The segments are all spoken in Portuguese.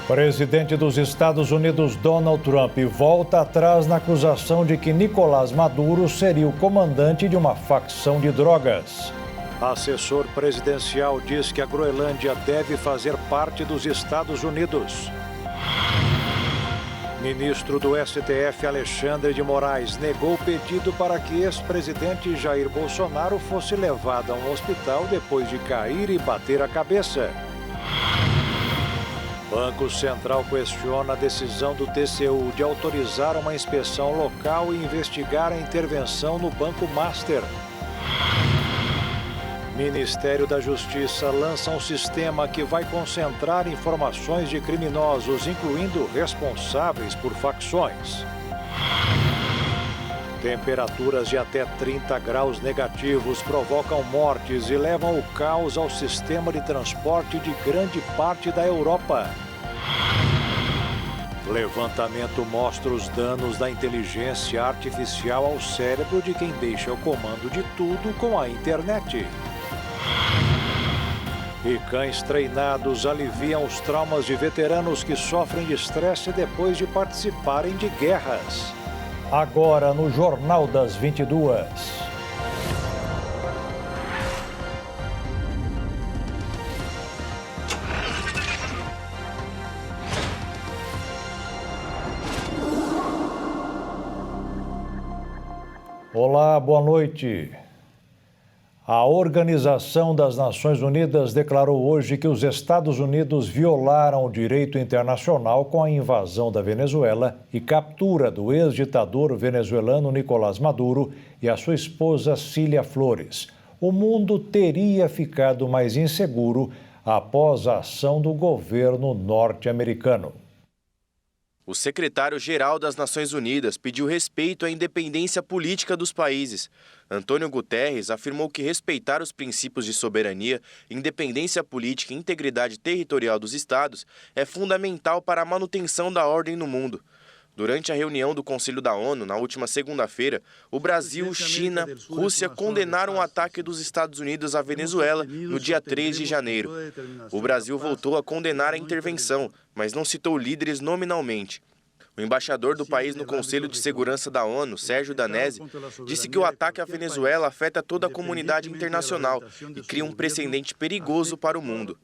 Presidente dos Estados Unidos, Donald Trump, volta atrás na acusação de que Nicolás Maduro seria o comandante de uma facção de drogas. Assessor presidencial diz que a Groenlândia deve fazer parte dos Estados Unidos. Ministro do STF, Alexandre de Moraes, negou o pedido para que ex-presidente Jair Bolsonaro fosse levado a um hospital depois de cair e bater a cabeça. Banco Central questiona a decisão do TCU de autorizar uma inspeção local e investigar a intervenção no Banco Master. Ministério da Justiça lança um sistema que vai concentrar informações de criminosos, incluindo responsáveis por facções. Temperaturas de até 30 graus negativos provocam mortes e levam o caos ao sistema de transporte de grande parte da Europa. Levantamento mostra os danos da inteligência artificial ao cérebro de quem deixa o comando de tudo com a internet. E cães treinados aliviam os traumas de veteranos que sofrem de estresse depois de participarem de guerras. Agora no Jornal das 22. Olá, boa noite. A Organização das Nações Unidas declarou hoje que os Estados Unidos violaram o direito internacional com a invasão da Venezuela e captura do ex-ditador venezuelano Nicolás Maduro e a sua esposa Cília Flores. O mundo teria ficado mais inseguro após a ação do governo norte-americano. O secretário-geral das Nações Unidas pediu respeito à independência política dos países. Antônio Guterres afirmou que respeitar os princípios de soberania, independência política e integridade territorial dos Estados é fundamental para a manutenção da ordem no mundo. Durante a reunião do Conselho da ONU, na última segunda-feira, o Brasil, China, Rússia condenaram o ataque dos Estados Unidos à Venezuela no dia 3 de janeiro. O Brasil voltou a condenar a intervenção, mas não citou líderes nominalmente. O embaixador do país no Conselho de Segurança da ONU, Sérgio Danesi, disse que o ataque à Venezuela afeta toda a comunidade internacional e cria um precedente perigoso para o mundo.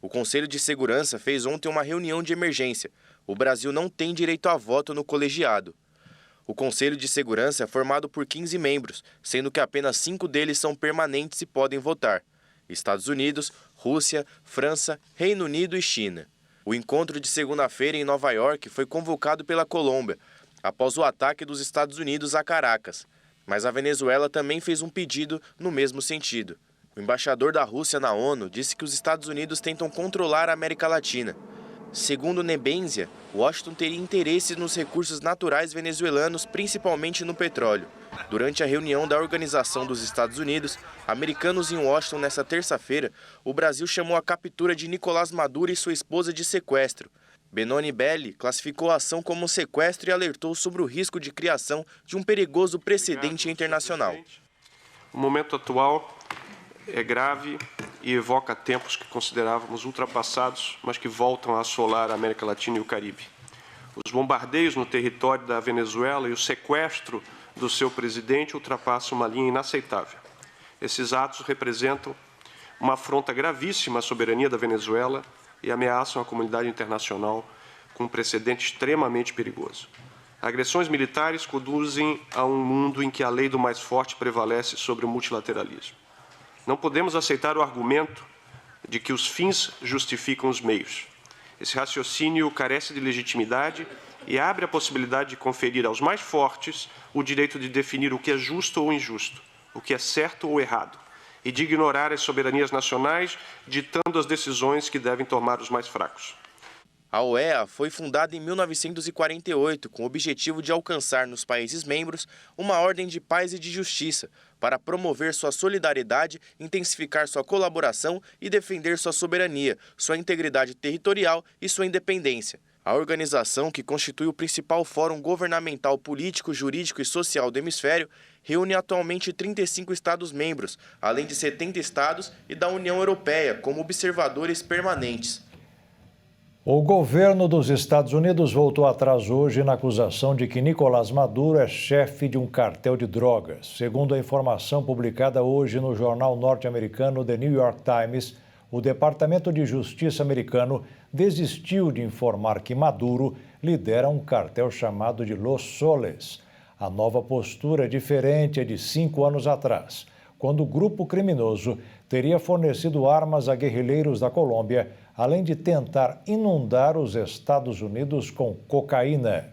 O Conselho de Segurança fez ontem uma reunião de emergência. O Brasil não tem direito a voto no colegiado. O Conselho de Segurança é formado por 15 membros, sendo que apenas 5 deles são permanentes e podem votar: Estados Unidos, Rússia, França, Reino Unido e China. O encontro de segunda-feira em Nova York foi convocado pela Colômbia, após o ataque dos Estados Unidos a Caracas. Mas a Venezuela também fez um pedido no mesmo sentido. O embaixador da Rússia na ONU disse que os Estados Unidos tentam controlar a América Latina. Segundo Nebenzia, Washington teria interesse nos recursos naturais venezuelanos, principalmente no petróleo. Durante a reunião da Organização dos Estados Unidos, americanos em Washington nesta terça-feira, o Brasil chamou a captura de Nicolás Maduro e sua esposa de sequestro. Benoni Belli classificou a ação como um sequestro e alertou sobre o risco de criação de um perigoso precedente internacional. O momento atual é grave e evoca tempos que considerávamos ultrapassados, mas que voltam a assolar a América Latina e o Caribe. Os bombardeios no território da Venezuela e o sequestro do seu presidente ultrapassam uma linha inaceitável. Esses atos representam uma afronta gravíssima à soberania da Venezuela e ameaçam a comunidade internacional com um precedente extremamente perigoso. Agressões militares conduzem a um mundo em que a lei do mais forte prevalece sobre o multilateralismo. Não podemos aceitar o argumento de que os fins justificam os meios. Esse raciocínio carece de legitimidade e abre a possibilidade de conferir aos mais fortes o direito de definir o que é justo ou injusto, o que é certo ou errado, e de ignorar as soberanias nacionais, ditando as decisões que devem tomar os mais fracos. A OEA foi fundada em 1948 com o objetivo de alcançar nos países membros uma ordem de paz e de justiça, para promover sua solidariedade, intensificar sua colaboração e defender sua soberania, sua integridade territorial e sua independência. A organização, que constitui o principal fórum governamental, político, jurídico e social do hemisfério, reúne atualmente 35 Estados-membros, além de 70 estados e da União Europeia como observadores permanentes. O governo dos Estados Unidos voltou atrás hoje na acusação de que Nicolás Maduro é chefe de um cartel de drogas. Segundo a informação publicada hoje no jornal norte-americano The New York Times, o Departamento de Justiça americano desistiu de informar que Maduro lidera um cartel chamado de Los Soles. A nova postura é diferente de 5 anos atrás, quando o grupo criminoso teria fornecido armas a guerrilheiros da Colômbia, além de tentar inundar os Estados Unidos com cocaína.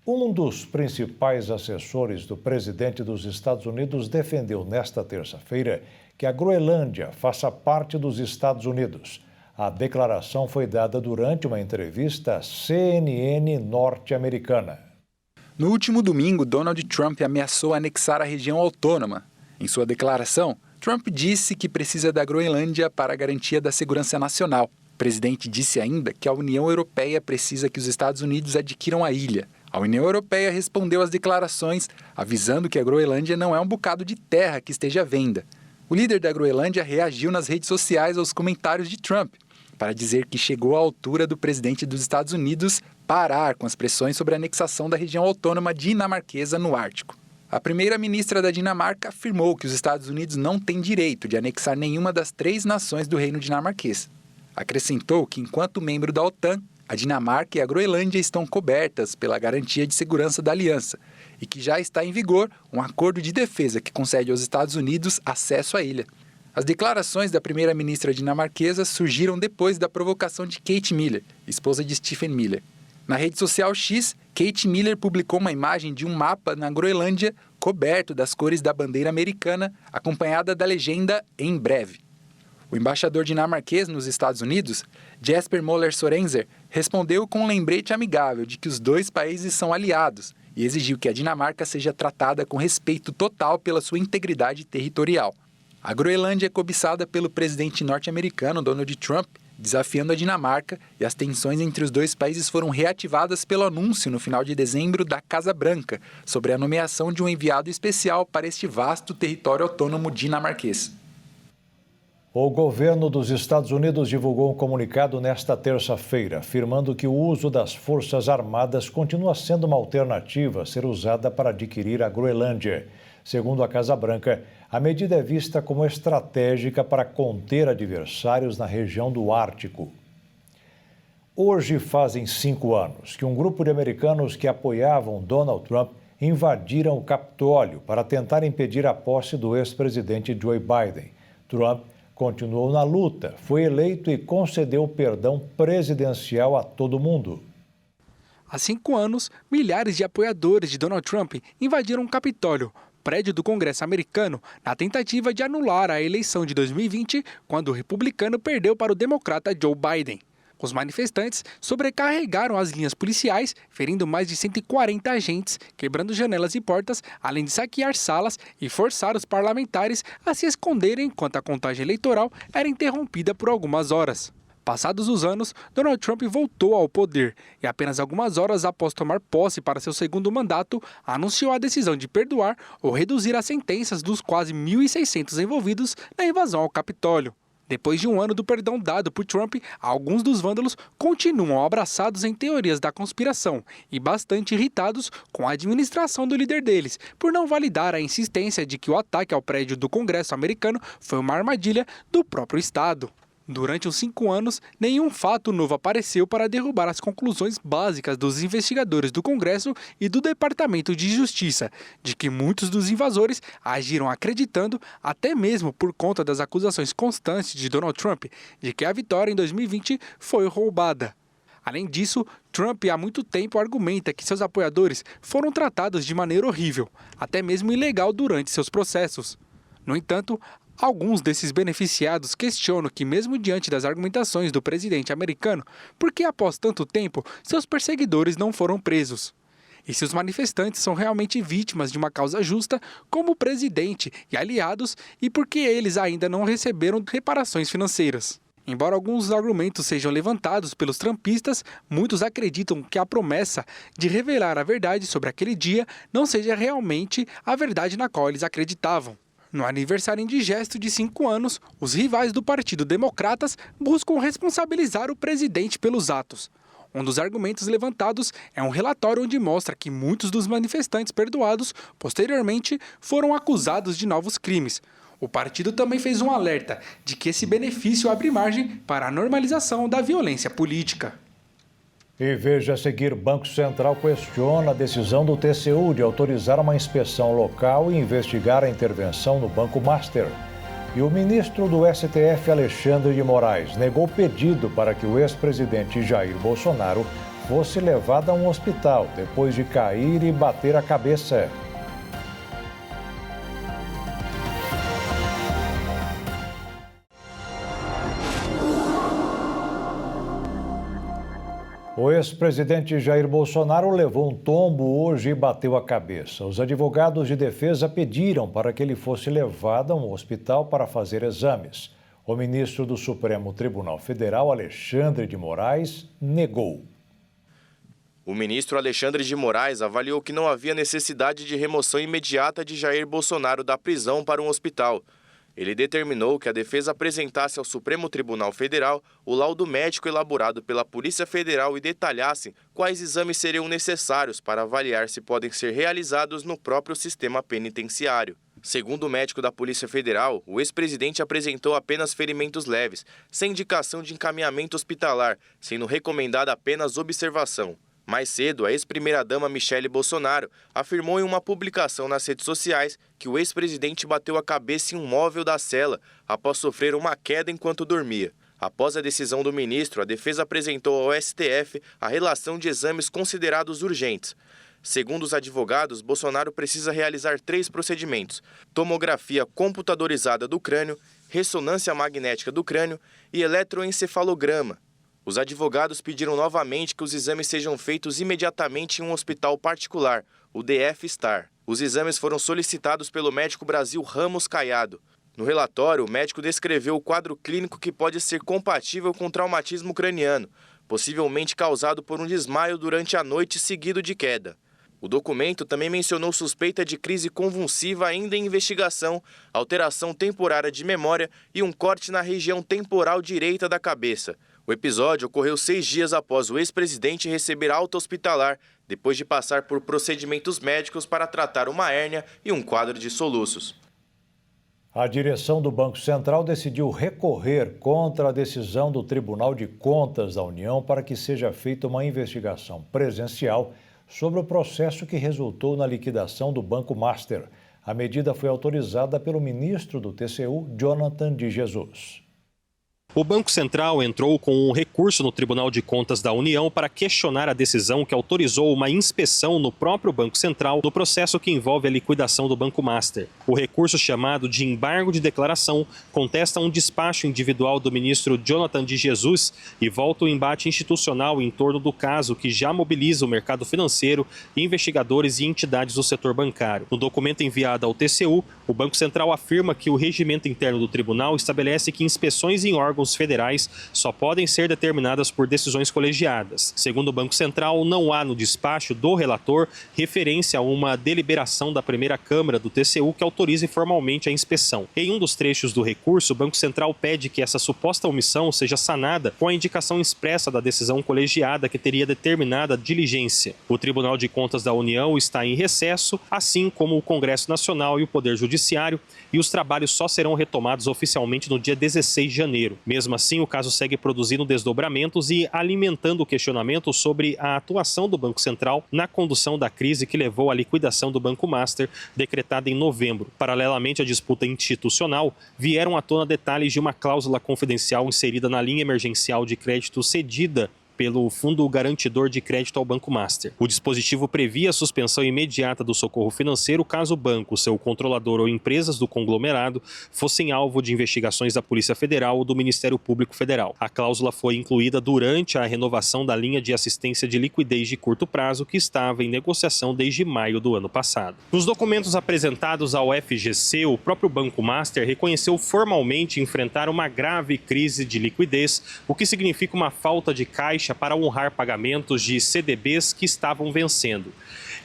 Um dos principais assessores do presidente dos Estados Unidos defendeu nesta terça-feira que a Groenlândia faça parte dos Estados Unidos. A declaração foi dada durante uma entrevista à CNN norte-americana. No último domingo, Donald Trump ameaçou anexar a região autônoma. Em sua declaração, Trump disse que precisa da Groenlândia para a garantia da segurança nacional. O presidente disse ainda que a União Europeia precisa que os Estados Unidos adquiram a ilha. A União Europeia respondeu às declarações, avisando que a Groenlândia não é um bocado de terra que esteja à venda. O líder da Groenlândia reagiu nas redes sociais aos comentários de Trump, para dizer que chegou à altura do presidente dos Estados Unidos parar com as pressões sobre a anexação da região autônoma dinamarquesa no Ártico. A primeira-ministra da Dinamarca afirmou que os Estados Unidos não têm direito de anexar nenhuma das 3 nações do reino dinamarquês. Acrescentou que, enquanto membro da OTAN, a Dinamarca e a Groenlândia estão cobertas pela garantia de segurança da aliança e que já está em vigor um acordo de defesa que concede aos Estados Unidos acesso à ilha. As declarações da primeira-ministra dinamarquesa surgiram depois da provocação de Kate Miller, esposa de Stephen Miller. Na rede social X, Kate Miller publicou uma imagem de um mapa na Groenlândia coberto das cores da bandeira americana, acompanhada da legenda "em breve". O embaixador dinamarquês nos Estados Unidos, Jesper Møller Sørensen, respondeu com um lembrete amigável de que os 2 países são aliados e exigiu que a Dinamarca seja tratada com respeito total pela sua integridade territorial. A Groenlândia é cobiçada pelo presidente norte-americano Donald Trump, desafiando a Dinamarca, e as tensões entre os 2 países foram reativadas pelo anúncio no final de dezembro da Casa Branca sobre a nomeação de um enviado especial para este vasto território autônomo dinamarquês. O governo dos Estados Unidos divulgou um comunicado nesta terça-feira, afirmando que o uso das Forças Armadas continua sendo uma alternativa a ser usada para adquirir a Groenlândia. Segundo a Casa Branca, a medida é vista como estratégica para conter adversários na região do Ártico. Hoje fazem 5 anos que um grupo de americanos que apoiavam Donald Trump invadiram o Capitólio para tentar impedir a posse do ex-presidente Joe Biden. Trump continuou na luta, foi eleito e concedeu perdão presidencial a todo mundo. Há 5 anos, milhares de apoiadores de Donald Trump invadiram o Capitólio, prédio do Congresso americano, na tentativa de anular a eleição de 2020, quando o republicano perdeu para o democrata Joe Biden. Os manifestantes sobrecarregaram as linhas policiais, ferindo mais de 140 agentes, quebrando janelas e portas, além de saquear salas e forçar os parlamentares a se esconderem enquanto a contagem eleitoral era interrompida por algumas horas. Passados os anos, Donald Trump voltou ao poder e apenas algumas horas após tomar posse para seu segundo mandato, anunciou a decisão de perdoar ou reduzir as sentenças dos quase 1.600 envolvidos na invasão ao Capitólio. Depois de um ano do perdão dado por Trump, alguns dos vândalos continuam abraçados em teorias da conspiração e bastante irritados com a administração do líder deles, por não validar a insistência de que o ataque ao prédio do Congresso americano foi uma armadilha do próprio Estado. Durante os 5 anos, nenhum fato novo apareceu para derrubar as conclusões básicas dos investigadores do Congresso e do Departamento de Justiça, de que muitos dos invasores agiram acreditando, até mesmo por conta das acusações constantes de Donald Trump, de que a vitória em 2020 foi roubada. Além disso, Trump há muito tempo argumenta que seus apoiadores foram tratados de maneira horrível, até mesmo ilegal durante seus processos. No entanto, alguns desses beneficiados questionam que, mesmo diante das argumentações do presidente americano, por que após tanto tempo seus perseguidores não foram presos? E se os manifestantes são realmente vítimas de uma causa justa, como o presidente e aliados, e por que eles ainda não receberam reparações financeiras? Embora alguns argumentos sejam levantados pelos trumpistas, muitos acreditam que a promessa de revelar a verdade sobre aquele dia não seja realmente a verdade na qual eles acreditavam. No aniversário indigesto de 5 anos, os rivais do Partido Democratas buscam responsabilizar o presidente pelos atos. Um dos argumentos levantados é um relatório onde mostra que muitos dos manifestantes perdoados, posteriormente, foram acusados de novos crimes. O partido também fez um alerta de que esse benefício abre margem para a normalização da violência política. E veja a seguir, Banco Central questiona a decisão do TCU de autorizar uma inspeção local e investigar a intervenção no Banco Master. E o ministro do STF, Alexandre de Moraes, negou pedido para que o ex-presidente Jair Bolsonaro fosse levado a um hospital depois de cair e bater a cabeça. O ex-presidente Jair Bolsonaro levou um tombo hoje e bateu a cabeça. Os advogados de defesa pediram para que ele fosse levado a um hospital para fazer exames. O ministro do Supremo Tribunal Federal, Alexandre de Moraes, negou. O ministro Alexandre de Moraes avaliou que não havia necessidade de remoção imediata de Jair Bolsonaro da prisão para um hospital. Ele determinou que a defesa apresentasse ao Supremo Tribunal Federal o laudo médico elaborado pela Polícia Federal e detalhasse quais exames seriam necessários para avaliar se podem ser realizados no próprio sistema penitenciário. Segundo o médico da Polícia Federal, o ex-presidente apresentou apenas ferimentos leves, sem indicação de encaminhamento hospitalar, sendo recomendada apenas observação. Mais cedo, a ex-primeira-dama Michele Bolsonaro afirmou em uma publicação nas redes sociais que o ex-presidente bateu a cabeça em um móvel da cela após sofrer uma queda enquanto dormia. Após a decisão do ministro, a defesa apresentou ao STF a relação de exames considerados urgentes. Segundo os advogados, Bolsonaro precisa realizar 3 procedimentos: tomografia computadorizada do crânio, ressonância magnética do crânio e eletroencefalograma. Os advogados pediram novamente que os exames sejam feitos imediatamente em um hospital particular, o DF Star. Os exames foram solicitados pelo médico Brasil Ramos Caiado. No relatório, o médico descreveu o quadro clínico que pode ser compatível com traumatismo craniano, possivelmente causado por um desmaio durante a noite seguido de queda. O documento também mencionou suspeita de crise convulsiva ainda em investigação, alteração temporária de memória e um corte na região temporal direita da cabeça. O episódio ocorreu 6 dias após o ex-presidente receber alta hospitalar, depois de passar por procedimentos médicos para tratar uma hérnia e um quadro de soluços. A direção do Banco Central decidiu recorrer contra a decisão do Tribunal de Contas da União para que seja feita uma investigação presencial sobre o processo que resultou na liquidação do Banco Master. A medida foi autorizada pelo ministro do TCU, Jonathan de Jesus. O Banco Central entrou com um recurso no Tribunal de Contas da União para questionar a decisão que autorizou uma inspeção no próprio Banco Central no processo que envolve a liquidação do Banco Master. O recurso, chamado de embargo de declaração, contesta um despacho individual do ministro Jonathan de Jesus e volta o embate institucional em torno do caso que já mobiliza o mercado financeiro, investigadores e entidades do setor bancário. No documento enviado ao TCU, o Banco Central afirma que o regimento interno do tribunal estabelece que inspeções em órgãos federais só podem ser determinadas por decisões colegiadas. Segundo o Banco Central, não há no despacho do relator referência a uma deliberação da primeira Câmara do TCU que autorize formalmente a inspeção. Em um dos trechos do recurso, o Banco Central pede que essa suposta omissão seja sanada com a indicação expressa da decisão colegiada que teria determinada a diligência. O Tribunal de Contas da União está em recesso, assim como o Congresso Nacional e o Poder Judiciário, e os trabalhos só serão retomados oficialmente no dia 16 de janeiro. Mesmo assim, o caso segue produzindo desdobramentos e alimentando o questionamento sobre a atuação do Banco Central na condução da crise que levou à liquidação do Banco Master, decretada em novembro. Paralelamente à disputa institucional, vieram à tona detalhes de uma cláusula confidencial inserida na linha emergencial de crédito cedida pelo Fundo Garantidor de Crédito ao Banco Master. O dispositivo previa a suspensão imediata do socorro financeiro caso o banco, seu controlador ou empresas do conglomerado fossem alvo de investigações da Polícia Federal ou do Ministério Público Federal. A cláusula foi incluída durante a renovação da linha de assistência de liquidez de curto prazo que estava em negociação desde maio do ano passado. Nos documentos apresentados ao FGC, o próprio Banco Master reconheceu formalmente enfrentar uma grave crise de liquidez, o que significa uma falta de caixa caixa para honrar pagamentos de CDBs que estavam vencendo.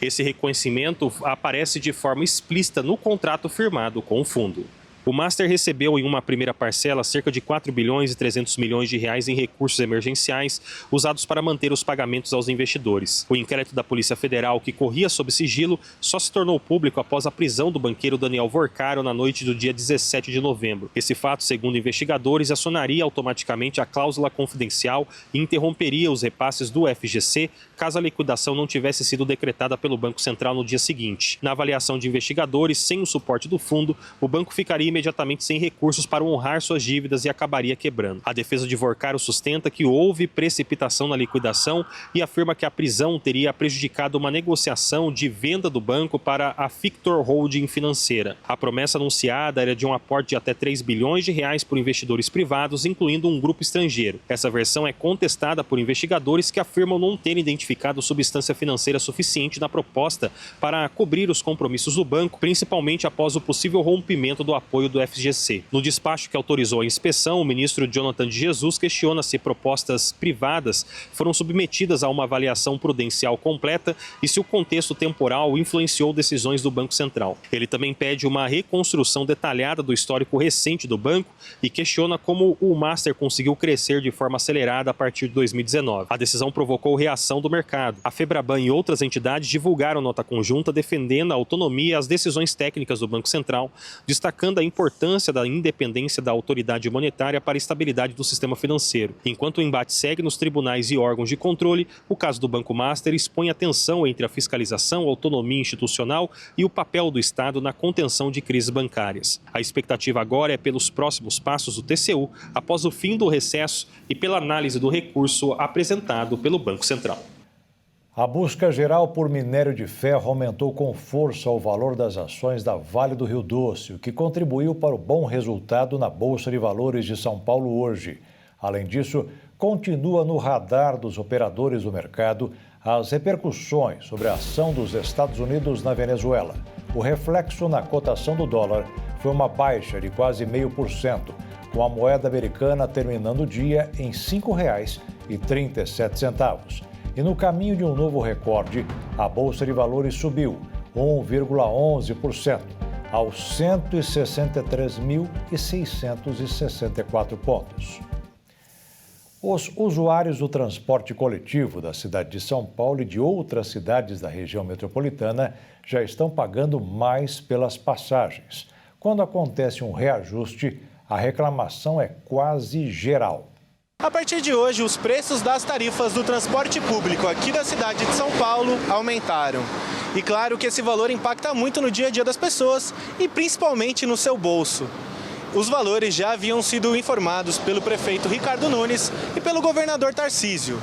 Esse reconhecimento aparece de forma explícita no contrato firmado com o fundo. O Master recebeu em uma primeira parcela cerca de 4 bilhões e 300 milhões de reais em recursos emergenciais usados para manter os pagamentos aos investidores. O inquérito da Polícia Federal, que corria sob sigilo, só se tornou público após a prisão do banqueiro Daniel Vorcaro na noite do dia 17 de novembro. Esse fato, segundo investigadores, acionaria automaticamente a cláusula confidencial e interromperia os repasses do FGC caso a liquidação não tivesse sido decretada pelo Banco Central no dia seguinte. Na avaliação de investigadores, sem o suporte do fundo, o banco ficaria imediatamente sem recursos para honrar suas dívidas e acabaria quebrando. A defesa de Vorcaro sustenta que houve precipitação na liquidação e afirma que a prisão teria prejudicado uma negociação de venda do banco para a Fictor Holding Financeira. A promessa anunciada era de um aporte de até 3 bilhões de reais por investidores privados, incluindo um grupo estrangeiro. Essa versão é contestada por investigadores que afirmam não ter identificado substância financeira suficiente na proposta para cobrir os compromissos do banco, principalmente após o possível rompimento do apoio do FGC. No despacho que autorizou a inspeção, o ministro Jonathan de Jesus questiona se propostas privadas foram submetidas a uma avaliação prudencial completa e se o contexto temporal influenciou decisões do Banco Central. Ele também pede uma reconstrução detalhada do histórico recente do banco e questiona como o Master conseguiu crescer de forma acelerada a partir de 2019. A decisão provocou reação do mercado. A Febraban e outras entidades divulgaram nota conjunta defendendo a autonomia e as decisões técnicas do Banco Central, destacando a importância da independência da autoridade monetária para a estabilidade do sistema financeiro. Enquanto o embate segue nos tribunais e órgãos de controle, o caso do Banco Master expõe a tensão entre a fiscalização, a autonomia institucional e o papel do Estado na contenção de crises bancárias. A expectativa agora é pelos próximos passos do TCU após o fim do recesso e pela análise do recurso apresentado pelo Banco Central. A busca geral por minério de ferro aumentou com força o valor das ações da Vale do Rio Doce, o que contribuiu para o bom resultado na Bolsa de Valores de São Paulo hoje. Além disso, continua no radar dos operadores do mercado as repercussões sobre a ação dos Estados Unidos na Venezuela. O reflexo na cotação do dólar foi uma baixa de quase 0,5%, com a moeda americana terminando o dia em R$ 5,37. E no caminho de um novo recorde, a Bolsa de Valores subiu 1,11% aos 163.664 pontos. Os usuários do transporte coletivo da cidade de São Paulo e de outras cidades da região metropolitana já estão pagando mais pelas passagens. Quando acontece um reajuste, a reclamação é quase geral. A partir de hoje, os preços das tarifas do transporte público aqui da cidade de São Paulo aumentaram. E claro que esse valor impacta muito no dia a dia das pessoas e principalmente no seu bolso. Os valores já haviam sido informados pelo prefeito Ricardo Nunes e pelo governador Tarcísio.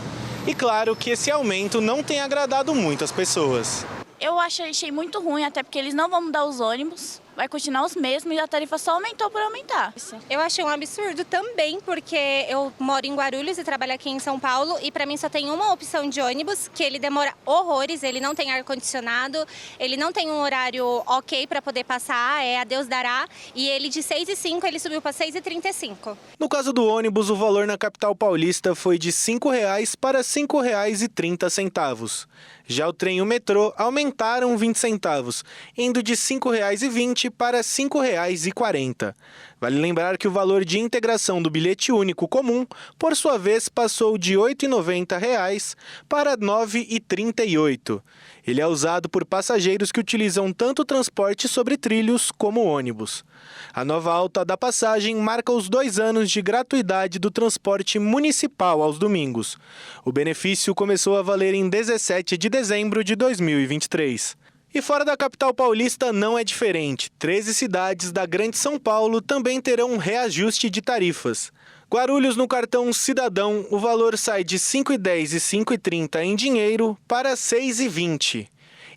E claro que esse aumento não tem agradado muito as pessoas. Eu achei muito ruim, até porque eles não vão mudar os ônibus, vai continuar os mesmos e a tarifa só aumentou por aumentar. Eu achei um absurdo também, porque eu moro em Guarulhos e trabalho aqui em São Paulo e para mim só tem uma opção de ônibus, que ele demora horrores, ele não tem ar-condicionado, ele não tem um horário ok para poder passar, é a Deus dará, e ele de 6,05 ele subiu para 6,35. No caso do ônibus, o valor na capital paulista foi de R$ 5,00 para R$ 5,30. Já o trem e o metrô aumentaram 20 centavos, indo de R$ 5,20 para R$ 5,40. Vale lembrar que o valor de integração do bilhete único comum, por sua vez, passou de R$ 8,90 para R$ 9,38. Ele é usado por passageiros que utilizam tanto o transporte sobre trilhos como ônibus. A nova alta da passagem marca os 2 anos de gratuidade do transporte municipal aos domingos. O benefício começou a valer em 17 de dezembro de 2023. E fora da capital paulista não é diferente. 13 cidades da Grande São Paulo também terão um reajuste de tarifas. Guarulhos, no cartão Cidadão, o valor sai de R$ 5,10 e R$ 5,30 em dinheiro para R$ 6,20.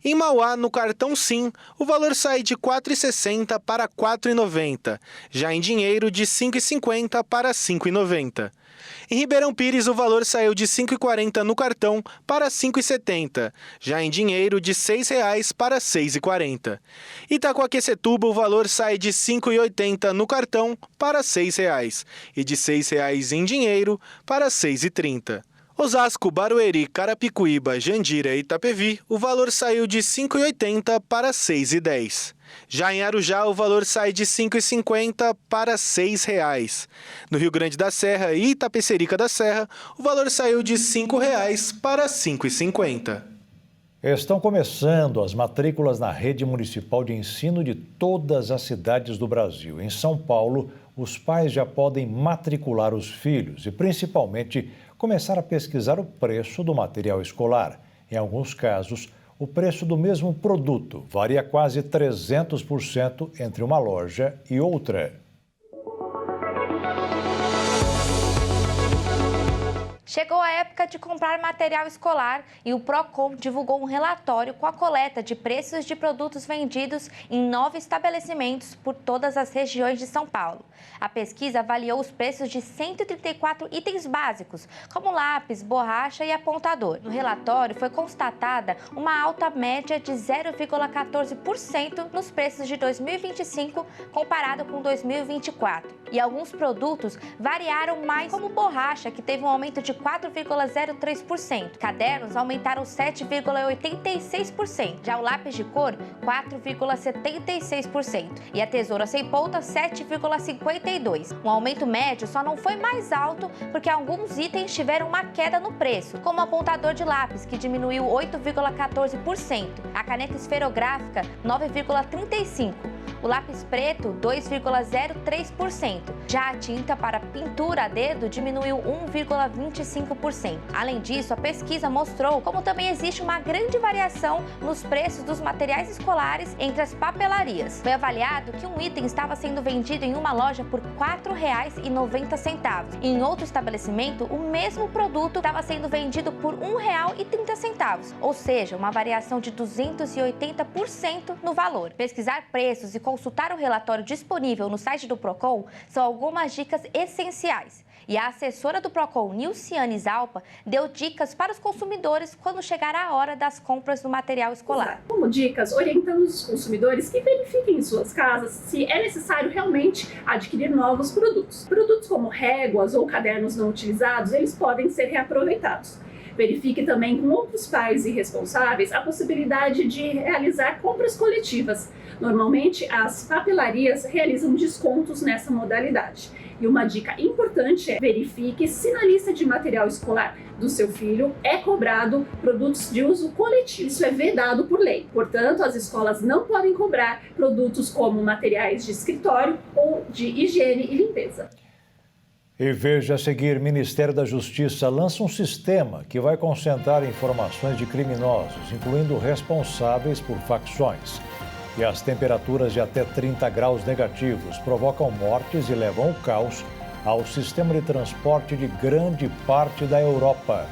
Em Mauá, no cartão Sim, o valor sai de R$ 4,60 para R$ 4,90. Já em dinheiro, de R$ 5,50 para R$ 5,90. Em Ribeirão Pires, o valor saiu de R$ 5,40 no cartão para R$ 5,70. Já em dinheiro, de R$ 6,00 para R$ 6,40. Itacoaquecetuba, o valor sai de R$ 5,80 no cartão para R$ 6,00 e de R$ 6,00 em dinheiro para R$ 6,30. Osasco, Barueri, Carapicuíba, Jandira e Itapevi, o valor saiu de R$ 5,80 para R$ 6,10. Já em Arujá, o valor sai de R$ 5,50 para R$ 6,00. No Rio Grande da Serra e Itapecerica da Serra, o valor saiu de R$ 5,00 para R$ 5,50. Estão começando as matrículas na rede municipal de ensino de todas as cidades do Brasil. Em São Paulo, os pais já podem matricular os filhos e, principalmente, começar a pesquisar o preço do material escolar. Em alguns casos, o preço do mesmo produto varia quase 300% entre uma loja e outra. Chegou a época de comprar material escolar e o Procon divulgou um relatório com a coleta de preços de produtos vendidos em 9 estabelecimentos por todas as regiões de São Paulo. A pesquisa avaliou os preços de 134 itens básicos, como lápis, borracha e apontador. No relatório foi constatada uma alta média de 0,14% nos preços de 2025 comparado com 2024. E alguns produtos variaram mais, como borracha, que teve um aumento de 4,03%. Cadernos aumentaram 7,86%. Já o lápis de cor, 4,76%. E a tesoura sem ponta, 7,52%. O aumento médio só não foi mais alto porque alguns itens tiveram uma queda no preço, como o apontador de lápis, que diminuiu 8,14%. A caneta esferográfica, 9,35%. O lápis preto, 2,03%. Já a tinta para pintura a dedo diminuiu 1,25%. Além disso, a pesquisa mostrou como também existe uma grande variação nos preços dos materiais escolares entre as papelarias. Foi avaliado que um item estava sendo vendido em uma loja por R$ 4,90. E em outro estabelecimento, o mesmo produto estava sendo vendido por R$ 1,30. Ou seja, uma variação de 280% no valor. Pesquisar preços e consultar o relatório disponível no site do Procon são algumas dicas essenciais. E a assessora do Procon, Nilciane Zalpa, deu dicas para os consumidores quando chegar a hora das compras do material escolar. Como dicas, orientamos os consumidores que verifiquem em suas casas se é necessário realmente adquirir novos produtos. Produtos como réguas ou cadernos não utilizados, eles podem ser reaproveitados. Verifique também com outros pais e responsáveis a possibilidade de realizar compras coletivas. Normalmente, as papelarias realizam descontos nessa modalidade. E uma dica importante é verifique se na lista de material escolar do seu filho é cobrado produtos de uso coletivo. Isso é vedado por lei. Portanto, as escolas não podem cobrar produtos como materiais de escritório ou de higiene e limpeza. E veja a seguir, Ministério da Justiça lança um sistema que vai concentrar informações de criminosos, incluindo responsáveis por facções. E as temperaturas de até 30 graus negativos provocam mortes e levam o caos ao sistema de transporte de grande parte da Europa.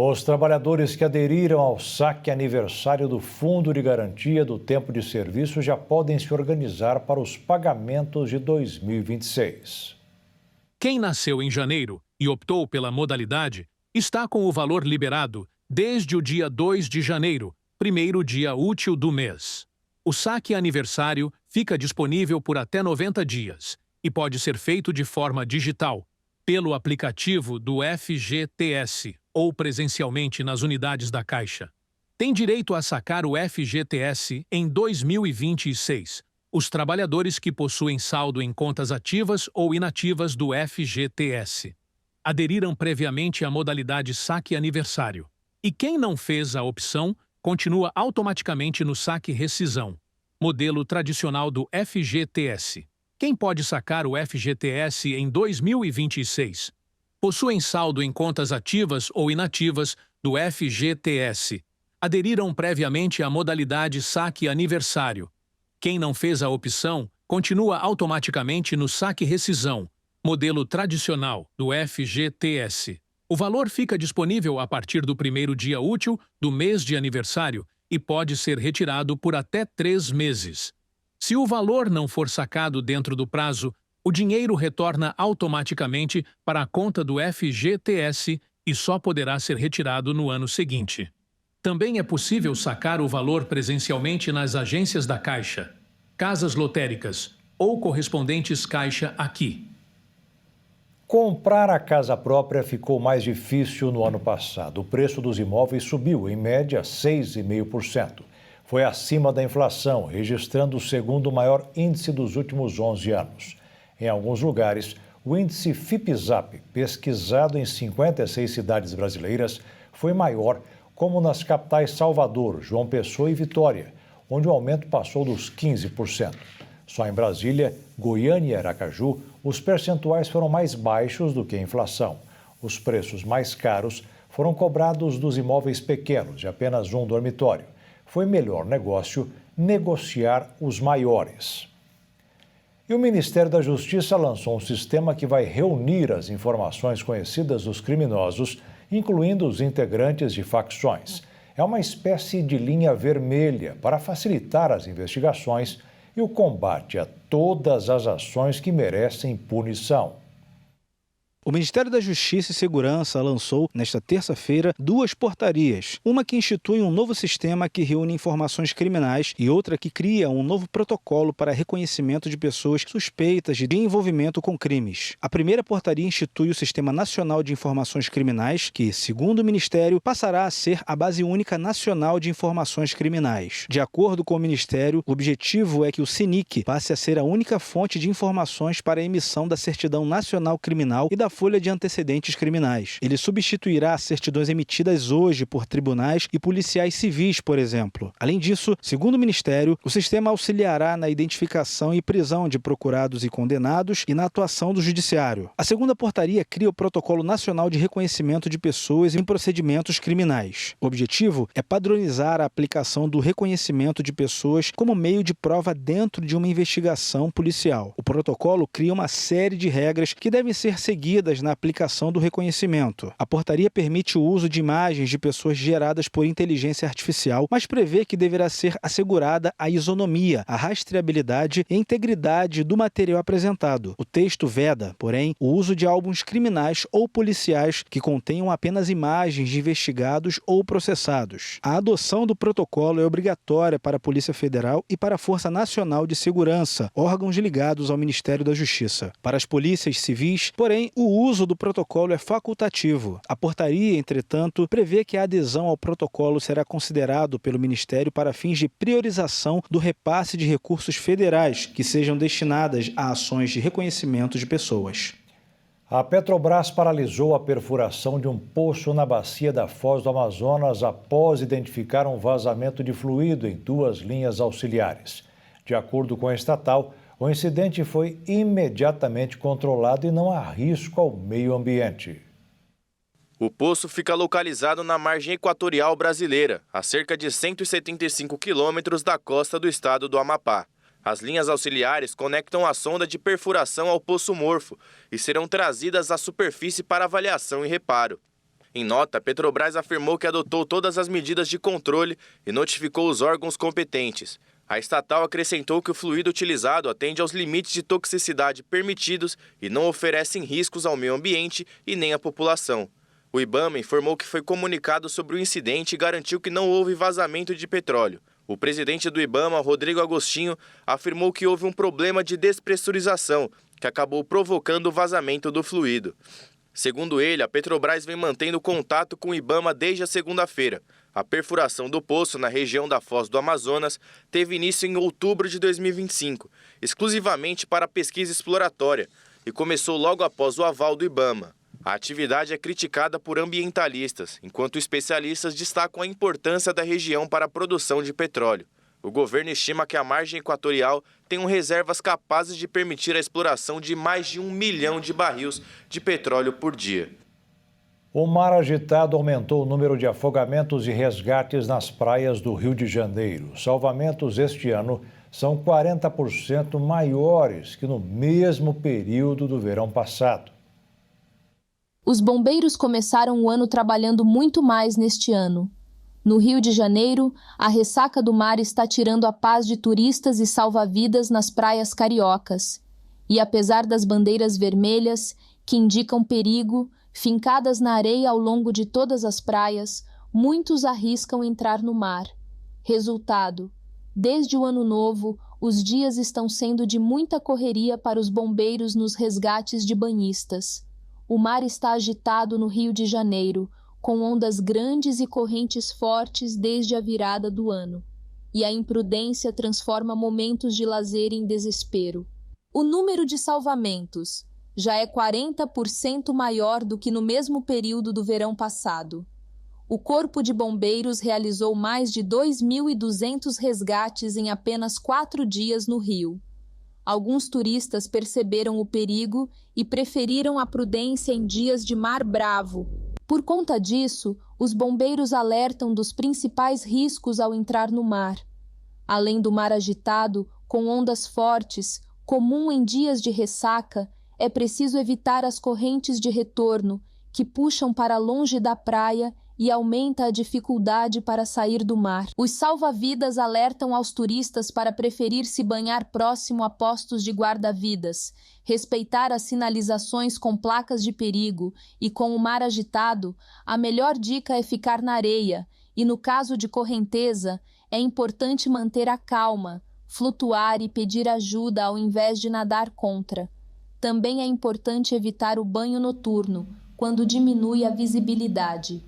Os trabalhadores que aderiram ao saque aniversário do Fundo de Garantia do Tempo de Serviço já podem se organizar para os pagamentos de 2026. Quem nasceu em janeiro e optou pela modalidade está com o valor liberado desde o dia 2 de janeiro, primeiro dia útil do mês. O saque aniversário fica disponível por até 90 dias e pode ser feito de forma digital, pelo aplicativo do FGTS ou presencialmente nas unidades da Caixa. Tem direito a sacar o FGTS em 2026 os trabalhadores que possuem saldo em contas ativas ou inativas do FGTS. Aderiram previamente à modalidade saque aniversário. E quem não fez a opção, continua automaticamente no saque rescisão, modelo tradicional do FGTS. Quem pode sacar o FGTS em 2026? Possuem saldo em contas ativas ou inativas do FGTS. Aderiram previamente à modalidade saque aniversário. Quem não fez a opção, continua automaticamente no saque rescisão, modelo tradicional do FGTS. O valor fica disponível a partir do primeiro dia útil do mês de aniversário e pode ser retirado por até 3 meses. Se o valor não for sacado dentro do prazo, o dinheiro retorna automaticamente para a conta do FGTS e só poderá ser retirado no ano seguinte. Também é possível sacar o valor presencialmente nas agências da Caixa, casas lotéricas ou correspondentes Caixa Aqui. Comprar a casa própria ficou mais difícil no ano passado. O preço dos imóveis subiu, em média, 6,5%. Foi acima da inflação, registrando o segundo maior índice dos últimos 11 anos. Em alguns lugares, o índice FIPZAP, pesquisado em 56 cidades brasileiras, foi maior, como nas capitais Salvador, João Pessoa e Vitória, onde o aumento passou dos 15%. Só em Brasília, Goiânia e Aracaju, os percentuais foram mais baixos do que a inflação. Os preços mais caros foram cobrados dos imóveis pequenos, de apenas um dormitório. Foi melhor negócio negociar os maiores. E o Ministério da Justiça lançou um sistema que vai reunir as informações conhecidas dos criminosos, incluindo os integrantes de facções. É uma espécie de linha vermelha para facilitar as investigações e o combate a todas as ações que merecem punição. O Ministério da Justiça e Segurança lançou, nesta terça-feira, 2 portarias. Uma que institui um novo sistema que reúne informações criminais e outra que cria um novo protocolo para reconhecimento de pessoas suspeitas de envolvimento com crimes. A primeira portaria institui o Sistema Nacional de Informações Criminais, que, segundo o Ministério, passará a ser a base única nacional de informações criminais. De acordo com o Ministério, o objetivo é que o SINIC passe a ser a única fonte de informações para a emissão da Certidão Nacional Criminal e da folha de antecedentes criminais. Ele substituirá as certidões emitidas hoje por tribunais e policiais civis, por exemplo. Além disso, segundo o Ministério, o sistema auxiliará na identificação e prisão de procurados e condenados e na atuação do Judiciário. A segunda portaria cria o Protocolo Nacional de Reconhecimento de Pessoas em Procedimentos Criminais. O objetivo é padronizar a aplicação do reconhecimento de pessoas como meio de prova dentro de uma investigação policial. O protocolo cria uma série de regras que devem ser seguidas na aplicação do reconhecimento. A portaria permite o uso de imagens de pessoas geradas por inteligência artificial, mas prevê que deverá ser assegurada a isonomia, a rastreabilidade e a integridade do material apresentado. O texto veda, porém, o uso de álbuns criminais ou policiais que contenham apenas imagens de investigados ou processados. A adoção do protocolo é obrigatória para a Polícia Federal e para a Força Nacional de Segurança, órgãos ligados ao Ministério da Justiça. Para as polícias civis, porém, o uso do protocolo é facultativo. A portaria, entretanto, prevê que a adesão ao protocolo será considerado pelo Ministério para fins de priorização do repasse de recursos federais que sejam destinadas a ações de reconhecimento de pessoas. A Petrobras paralisou a perfuração de um poço na bacia da Foz do Amazonas após identificar um vazamento de fluido em 2 linhas auxiliares. De acordo com a estatal, o incidente foi imediatamente controlado e não há risco ao meio ambiente. O poço fica localizado na margem equatorial brasileira, a cerca de 175 quilômetros da costa do estado do Amapá. As linhas auxiliares conectam a sonda de perfuração ao poço morfo e serão trazidas à superfície para avaliação e reparo. Em nota, a Petrobras afirmou que adotou todas as medidas de controle e notificou os órgãos competentes. A estatal acrescentou que o fluido utilizado atende aos limites de toxicidade permitidos e não oferecem riscos ao meio ambiente e nem à população. O IBAMA informou que foi comunicado sobre o incidente e garantiu que não houve vazamento de petróleo. O presidente do IBAMA, Rodrigo Agostinho, afirmou que houve um problema de despressurização, que acabou provocando o vazamento do fluido. Segundo ele, a Petrobras vem mantendo contato com o IBAMA desde a segunda-feira. A perfuração do poço na região da Foz do Amazonas teve início em outubro de 2025, exclusivamente para pesquisa exploratória, e começou logo após o aval do IBAMA. A atividade é criticada por ambientalistas, enquanto especialistas destacam a importância da região para a produção de petróleo. O governo estima que a margem equatorial tem reservas capazes de permitir a exploração de mais de 1 milhão de barris de petróleo por dia. O mar agitado aumentou o número de afogamentos e resgates nas praias do Rio de Janeiro. Salvamentos este ano são 40% maiores que no mesmo período do verão passado. Os bombeiros começaram o ano trabalhando muito mais neste ano. No Rio de Janeiro, a ressaca do mar está tirando a paz de turistas e salva-vidas nas praias cariocas. E apesar das bandeiras vermelhas, que indicam perigo, fincadas na areia ao longo de todas as praias, muitos arriscam entrar no mar. Resultado: desde o ano novo, os dias estão sendo de muita correria para os bombeiros nos resgates de banhistas. O mar está agitado no Rio de Janeiro, com ondas grandes e correntes fortes desde a virada do ano. E a imprudência transforma momentos de lazer em desespero. O número de salvamentos já é 40% maior do que no mesmo período do verão passado. O Corpo de Bombeiros realizou mais de 2.200 resgates em apenas 4 dias no Rio. Alguns turistas perceberam o perigo e preferiram a prudência em dias de mar bravo. Por conta disso, os bombeiros alertam dos principais riscos ao entrar no mar. Além do mar agitado, com ondas fortes, comum em dias de ressaca, é preciso evitar as correntes de retorno, que puxam para longe da praia e aumenta a dificuldade para sair do mar. Os salva-vidas alertam aos turistas para preferir se banhar próximo a postos de guarda-vidas, respeitar as sinalizações com placas de perigo e, com o mar agitado, a melhor dica é ficar na areia e, no caso de correnteza, é importante manter a calma, flutuar e pedir ajuda ao invés de nadar contra. Também é importante evitar o banho noturno, quando diminui a visibilidade.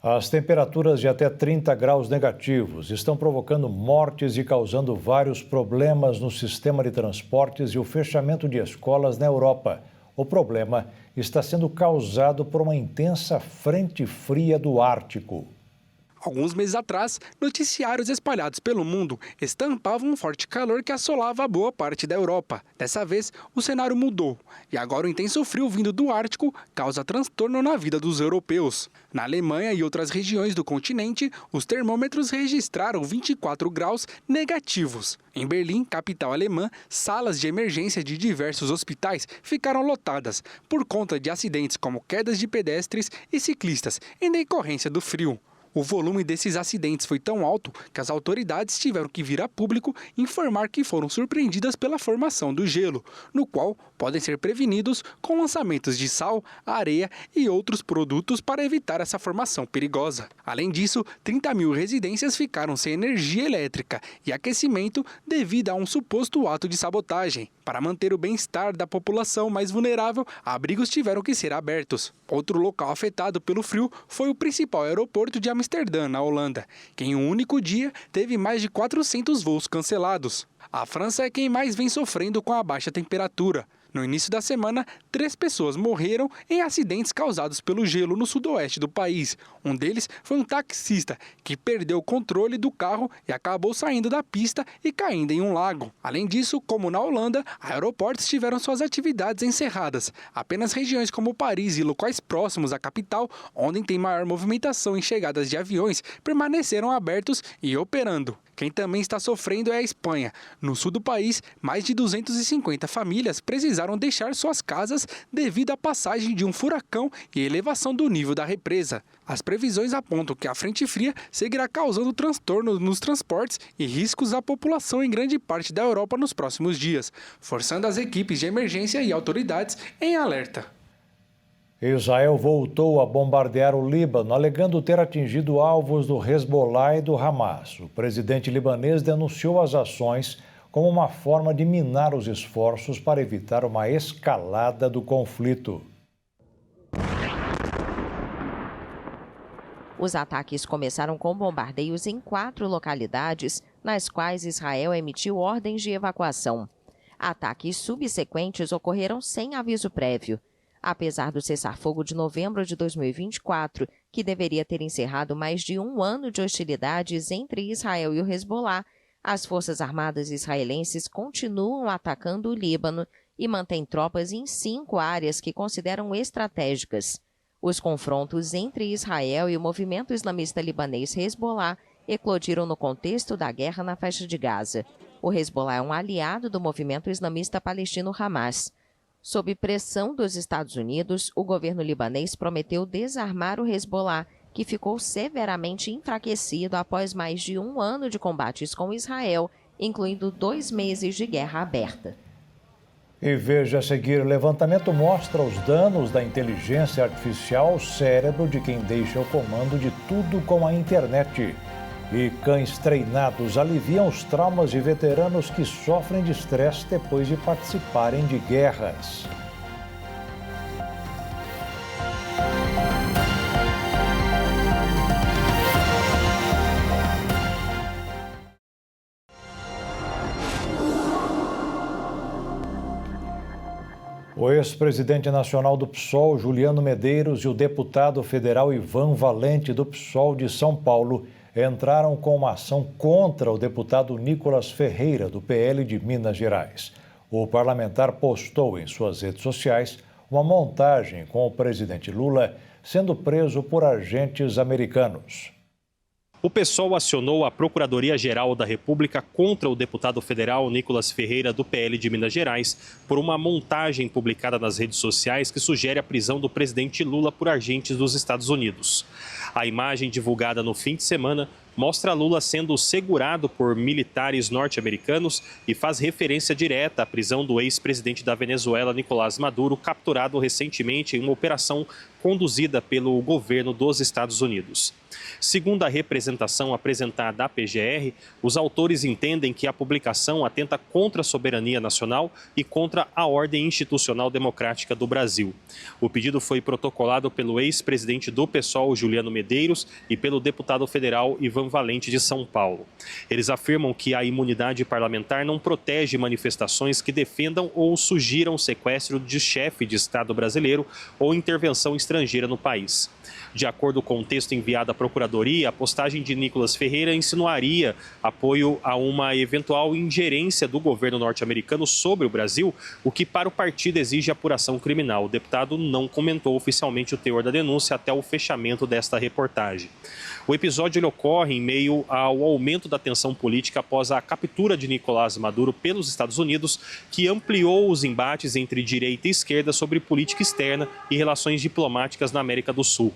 As temperaturas de até 30 graus negativos estão provocando mortes e causando vários problemas no sistema de transportes e o fechamento de escolas na Europa. O problema está sendo causado por uma intensa frente fria do Ártico. Alguns meses atrás, noticiários espalhados pelo mundo estampavam um forte calor que assolava boa parte da Europa. Dessa vez, o cenário mudou e agora o intenso frio vindo do Ártico causa transtorno na vida dos europeus. Na Alemanha e outras regiões do continente, os termômetros registraram 24 graus negativos. Em Berlim, capital alemã, salas de emergência de diversos hospitais ficaram lotadas por conta de acidentes como quedas de pedestres e ciclistas em decorrência do frio. O volume desses acidentes foi tão alto que as autoridades tiveram que vir a público informar que foram surpreendidas pela formação do gelo, no qual podem ser prevenidos com lançamentos de sal, areia e outros produtos para evitar essa formação perigosa. Além disso, 30 mil residências ficaram sem energia elétrica e aquecimento devido a um suposto ato de sabotagem. Para manter o bem-estar da população mais vulnerável, abrigos tiveram que ser abertos. Outro local afetado pelo frio foi o principal aeroporto de Amsterdã, na Holanda, que em um único dia teve mais de 400 voos cancelados. A França é quem mais vem sofrendo com a baixa temperatura. No início da semana, 3 pessoas morreram em acidentes causados pelo gelo no sudoeste do país. Um deles foi um taxista que perdeu o controle do carro e acabou saindo da pista e caindo em um lago. Além disso, como na Holanda, aeroportos tiveram suas atividades encerradas. Apenas regiões como Paris e locais próximos à capital, onde tem maior movimentação em chegadas de aviões, permaneceram abertos e operando. Quem também está sofrendo é a Espanha. No sul do país, mais de 250 famílias precisaram deixar suas casas devido à passagem de um furacão e elevação do nível da represa. As previsões apontam que a frente fria seguirá causando transtornos nos transportes e riscos à população em grande parte da Europa nos próximos dias, forçando as equipes de emergência e autoridades em alerta. Israel voltou a bombardear o Líbano, alegando ter atingido alvos do Hezbollah e do Hamas. O presidente libanês denunciou as ações como uma forma de minar os esforços para evitar uma escalada do conflito. Os ataques começaram com bombardeios em 4 localidades, nas quais Israel emitiu ordens de evacuação. Ataques subsequentes ocorreram sem aviso prévio. Apesar do cessar-fogo de novembro de 2024, que deveria ter encerrado mais de um ano de hostilidades entre Israel e o Hezbollah, as forças armadas israelenses continuam atacando o Líbano e mantêm tropas em 5 áreas que consideram estratégicas. Os confrontos entre Israel e o movimento islamista libanês Hezbollah eclodiram no contexto da guerra na faixa de Gaza. O Hezbollah é um aliado do movimento islamista palestino Hamas. Sob pressão dos Estados Unidos, o governo libanês prometeu desarmar o Hezbollah, que ficou severamente enfraquecido após mais de um ano de combates com Israel, incluindo 2 meses de guerra aberta. E veja a seguir, levantamento mostra os danos da inteligência artificial ao cérebro de quem deixa o comando de tudo com a internet. E cães treinados aliviam os traumas de veteranos que sofrem de estresse depois de participarem de guerras. O ex-presidente nacional do PSOL, Juliano Medeiros, e o deputado federal Ivan Valente, do PSOL de São Paulo, entraram com uma ação contra o deputado Nicolas Ferreira, do PL de Minas Gerais. O parlamentar postou em suas redes sociais uma montagem com o presidente Lula sendo preso por agentes americanos. O PSOL acionou a Procuradoria-Geral da República contra o deputado federal Nicolas Ferreira, do PL de Minas Gerais, por uma montagem publicada nas redes sociais que sugere a prisão do presidente Lula por agentes dos Estados Unidos. A imagem divulgada no fim de semana mostra Lula sendo segurado por militares norte-americanos e faz referência direta à prisão do ex-presidente da Venezuela, Nicolás Maduro, capturado recentemente em uma operação conduzida pelo governo dos Estados Unidos. Segundo a representação apresentada à PGR, os autores entendem que a publicação atenta contra a soberania nacional e contra a ordem institucional democrática do Brasil. O pedido foi protocolado pelo ex-presidente do PSOL, Juliano Medeiros, e pelo deputado federal Ivan Valente, de São Paulo. Eles afirmam que a imunidade parlamentar não protege manifestações que defendam ou sugiram sequestro de chefe de Estado brasileiro ou intervenção estrangeira no país. De acordo com o texto enviado à Procuradoria, a postagem de Nicolas Ferreira insinuaria apoio a uma eventual ingerência do governo norte-americano sobre o Brasil, o que para o partido exige apuração criminal. O deputado não comentou oficialmente o teor da denúncia até o fechamento desta reportagem. O episódio ocorre em meio ao aumento da tensão política após a captura de Nicolás Maduro pelos Estados Unidos, que ampliou os embates entre direita e esquerda sobre política externa e relações diplomáticas na América do Sul.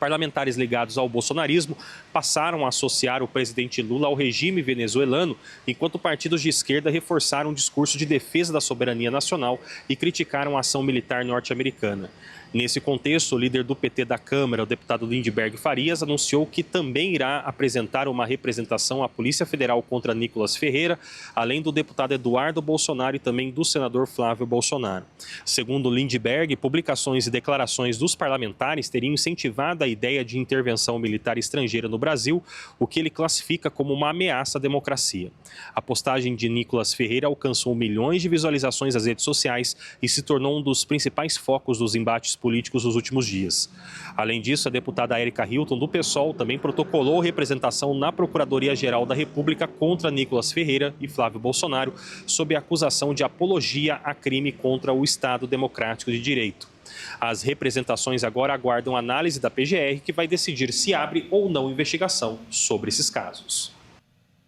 Parlamentares ligados ao bolsonarismo passaram a associar o presidente Lula ao regime venezuelano, enquanto partidos de esquerda reforçaram um discurso de defesa da soberania nacional e criticaram a ação militar norte-americana. Nesse contexto, o líder do PT da Câmara, o deputado Lindbergh Farias, anunciou que também irá apresentar uma representação à Polícia Federal contra Nicolas Ferreira, além do deputado Eduardo Bolsonaro e também do senador Flávio Bolsonaro. Segundo Lindbergh, publicações e declarações dos parlamentares teriam incentivado a ideia de intervenção militar estrangeira no Brasil, o que ele classifica como uma ameaça à democracia. A postagem de Nicolas Ferreira alcançou milhões de visualizações nas redes sociais e se tornou um dos principais focos dos embates políticos nos últimos dias. Além disso, a deputada Érica Hilton, do PSOL, também protocolou representação na Procuradoria-Geral da República contra Nicolas Ferreira e Flávio Bolsonaro, sob a acusação de apologia a crime contra o Estado Democrático de Direito. As representações agora aguardam análise da PGR, que vai decidir se abre ou não investigação sobre esses casos.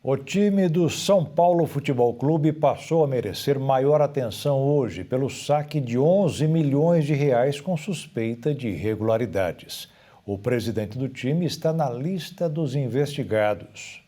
O time do São Paulo Futebol Clube passou a merecer maior atenção hoje pelo saque de 11 milhões de reais com suspeita de irregularidades. O presidente do time está na lista dos investigados.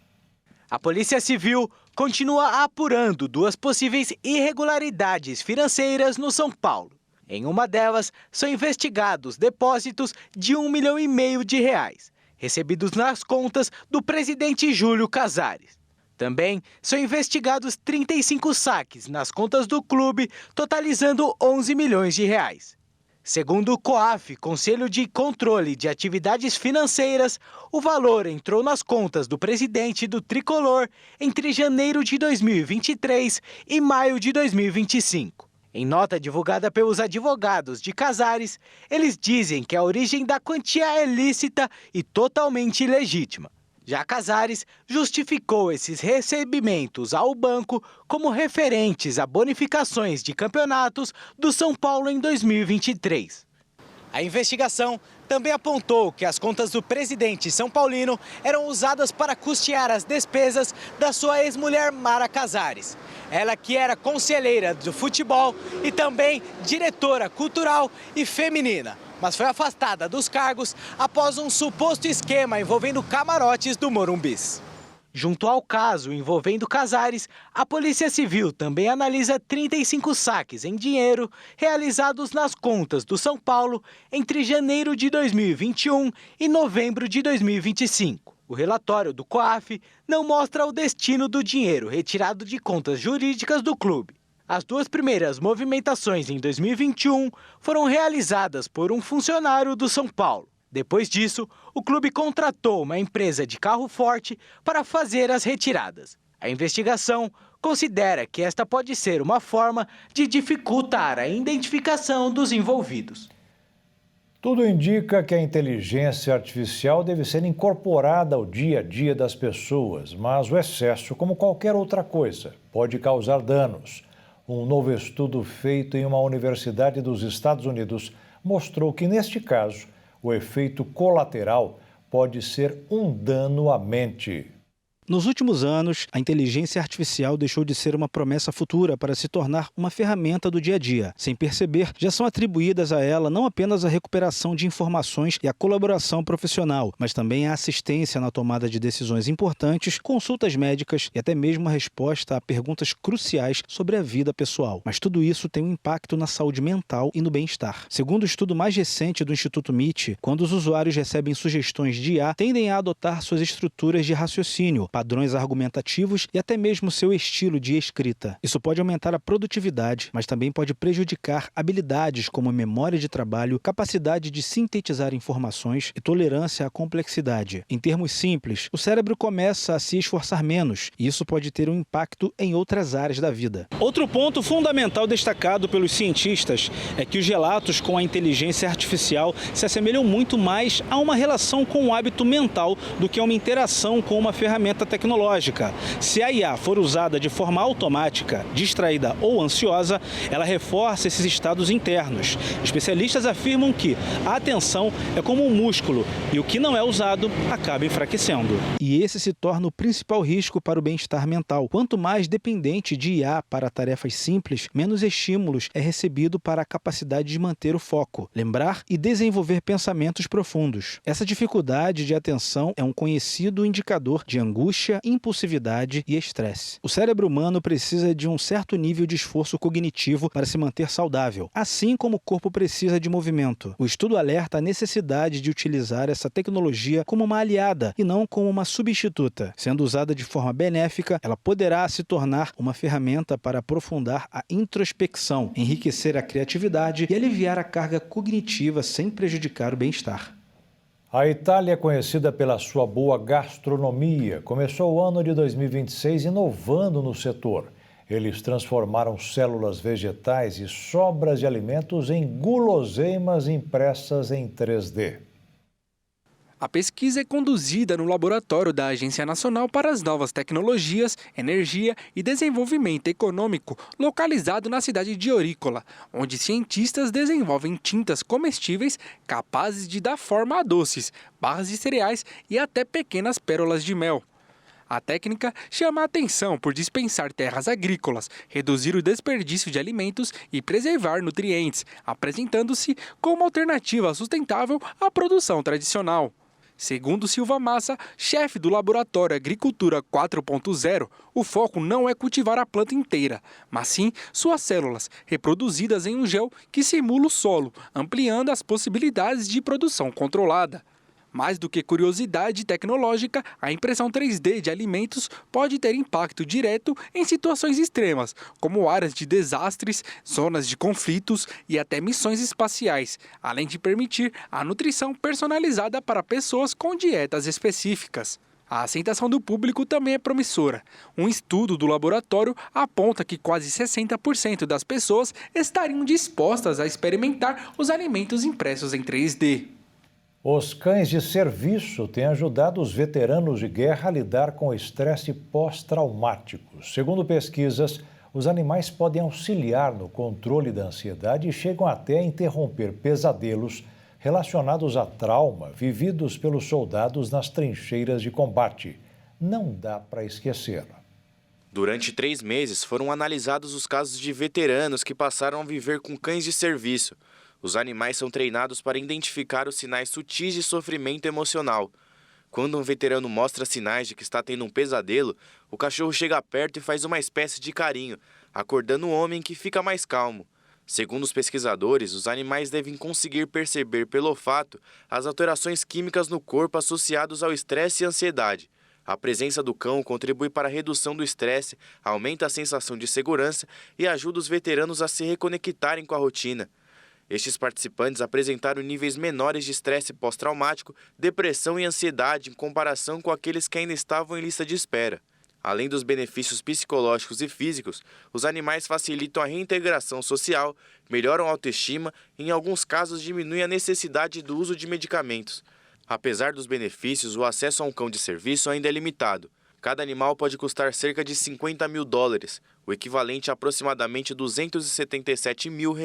A Polícia Civil continua apurando 2 possíveis irregularidades financeiras no São Paulo. Em uma delas, são investigados depósitos de R$1,5 milhão de reais, recebidos nas contas do presidente Júlio Casares. Também são investigados 35 saques nas contas do clube, totalizando 11 milhões de reais. Segundo o COAF, Conselho de Controle de Atividades Financeiras, o valor entrou nas contas do presidente do Tricolor entre janeiro de 2023 e maio de 2025. Em nota divulgada pelos advogados de Casares, eles dizem que a origem da quantia é lícita e totalmente legítima. Já Casares justificou esses recebimentos ao banco como referentes a bonificações de campeonatos do São Paulo em 2023. A investigação também apontou que as contas do presidente são paulino eram usadas para custear as despesas da sua ex-mulher Mara Casares. Ela que era conselheira do futebol e também diretora cultural e feminina, mas foi afastada dos cargos após um suposto esquema envolvendo camarotes do Morumbis. Junto ao caso envolvendo Casares, a Polícia Civil também analisa 35 saques em dinheiro realizados nas contas do São Paulo entre janeiro de 2021 e novembro de 2025. O relatório do COAF não mostra o destino do dinheiro retirado de contas jurídicas do clube. As duas primeiras movimentações em 2021 foram realizadas por um funcionário do São Paulo. Depois disso, o clube contratou uma empresa de carro forte para fazer as retiradas. A investigação considera que esta pode ser uma forma de dificultar a identificação dos envolvidos. Tudo indica que a inteligência artificial deve ser incorporada ao dia a dia das pessoas, mas o excesso, como qualquer outra coisa, pode causar danos. Um novo estudo feito em uma universidade dos Estados Unidos mostrou que, neste caso, o efeito colateral pode ser um dano à mente. Nos últimos anos, a inteligência artificial deixou de ser uma promessa futura para se tornar uma ferramenta do dia a dia. Sem perceber, já são atribuídas a ela não apenas a recuperação de informações e a colaboração profissional, mas também a assistência na tomada de decisões importantes, consultas médicas e até mesmo a resposta a perguntas cruciais sobre a vida pessoal. Mas tudo isso tem um impacto na saúde mental e no bem-estar. Segundo o estudo mais recente do Instituto MIT, quando os usuários recebem sugestões de IA, tendem a adotar suas estruturas de raciocínio, padrões argumentativos e até mesmo seu estilo de escrita. Isso pode aumentar a produtividade, mas também pode prejudicar habilidades como memória de trabalho, capacidade de sintetizar informações e tolerância à complexidade. Em termos simples, o cérebro começa a se esforçar menos e isso pode ter um impacto em outras áreas da vida. Outro ponto fundamental destacado pelos cientistas é que os relatos com a inteligência artificial se assemelham muito mais a uma relação com o hábito mental do que a uma interação com uma ferramenta tecnológica. Se a IA for usada de forma automática, distraída ou ansiosa, ela reforça esses estados internos. Especialistas afirmam que a atenção é como um músculo e o que não é usado acaba enfraquecendo. E esse se torna o principal risco para o bem-estar mental. Quanto mais dependente de IA para tarefas simples, menos estímulos é recebido para a capacidade de manter o foco, lembrar e desenvolver pensamentos profundos. Essa dificuldade de atenção é um conhecido indicador de angústia, impulsividade e estresse. O cérebro humano precisa de um certo nível de esforço cognitivo para se manter saudável, assim como o corpo precisa de movimento. O estudo alerta a necessidade de utilizar essa tecnologia como uma aliada e não como uma substituta. Sendo usada de forma benéfica, ela poderá se tornar uma ferramenta para aprofundar a introspecção, enriquecer a criatividade e aliviar a carga cognitiva sem prejudicar o bem-estar. A Itália, conhecida pela sua boa gastronomia, começou o ano de 2026 inovando no setor. Eles transformaram células vegetais e sobras de alimentos em guloseimas impressas em 3D. A pesquisa é conduzida no laboratório da Agência Nacional para as Novas Tecnologias, Energia e Desenvolvimento Econômico, localizado na cidade de Orícola, onde cientistas desenvolvem tintas comestíveis capazes de dar forma a doces, barras de cereais e até pequenas pérolas de mel. A técnica chama a atenção por dispensar terras agrícolas, reduzir o desperdício de alimentos e preservar nutrientes, apresentando-se como alternativa sustentável à produção tradicional. Segundo Silva Massa, chefe do Laboratório Agricultura 4.0, o foco não é cultivar a planta inteira, mas sim suas células, reproduzidas em um gel que simula o solo, ampliando as possibilidades de produção controlada. Mais do que curiosidade tecnológica, a impressão 3D de alimentos pode ter impacto direto em situações extremas, como áreas de desastres, zonas de conflitos e até missões espaciais, além de permitir a nutrição personalizada para pessoas com dietas específicas. A aceitação do público também é promissora. Um estudo do laboratório aponta que quase 60% das pessoas estariam dispostas a experimentar os alimentos impressos em 3D. Os cães de serviço têm ajudado os veteranos de guerra a lidar com o estresse pós-traumático. Segundo pesquisas, os animais podem auxiliar no controle da ansiedade e chegam até a interromper pesadelos relacionados a trauma vividos pelos soldados nas trincheiras de combate. Não dá para esquecer. Durante 3 meses foram analisados os casos de veteranos que passaram a viver com cães de serviço. Os animais são treinados para identificar os sinais sutis de sofrimento emocional. Quando um veterano mostra sinais de que está tendo um pesadelo, o cachorro chega perto e faz uma espécie de carinho, acordando o homem, que fica mais calmo. Segundo os pesquisadores, os animais devem conseguir perceber pelo olfato as alterações químicas no corpo associados ao estresse e ansiedade. A presença do cão contribui para a redução do estresse, aumenta a sensação de segurança e ajuda os veteranos a se reconectarem com a rotina. Estes participantes apresentaram níveis menores de estresse pós-traumático, depressão e ansiedade em comparação com aqueles que ainda estavam em lista de espera. Além dos benefícios psicológicos e físicos, os animais facilitam a reintegração social, melhoram a autoestima e, em alguns casos, diminuem a necessidade do uso de medicamentos. Apesar dos benefícios, o acesso a um cão de serviço ainda é limitado. Cada animal pode custar cerca de $50 mil, o equivalente a aproximadamente R$277 mil.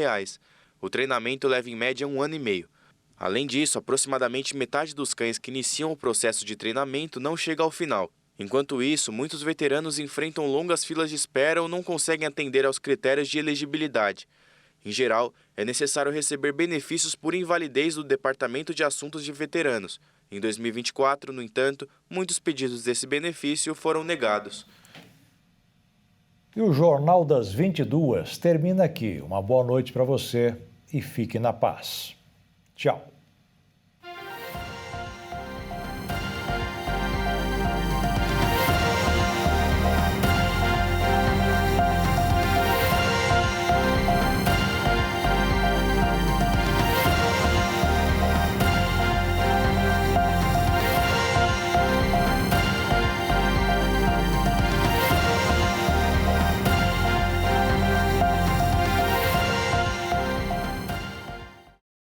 O treinamento leva em média 1 ano e meio. Além disso, aproximadamente metade dos cães que iniciam o processo de treinamento não chega ao final. Enquanto isso, muitos veteranos enfrentam longas filas de espera ou não conseguem atender aos critérios de elegibilidade. Em geral, é necessário receber benefícios por invalidez do Departamento de Assuntos de Veteranos. Em 2024, no entanto, muitos pedidos desse benefício foram negados. E o Jornal das 22 termina aqui. Uma boa noite para você e fique na paz. Tchau.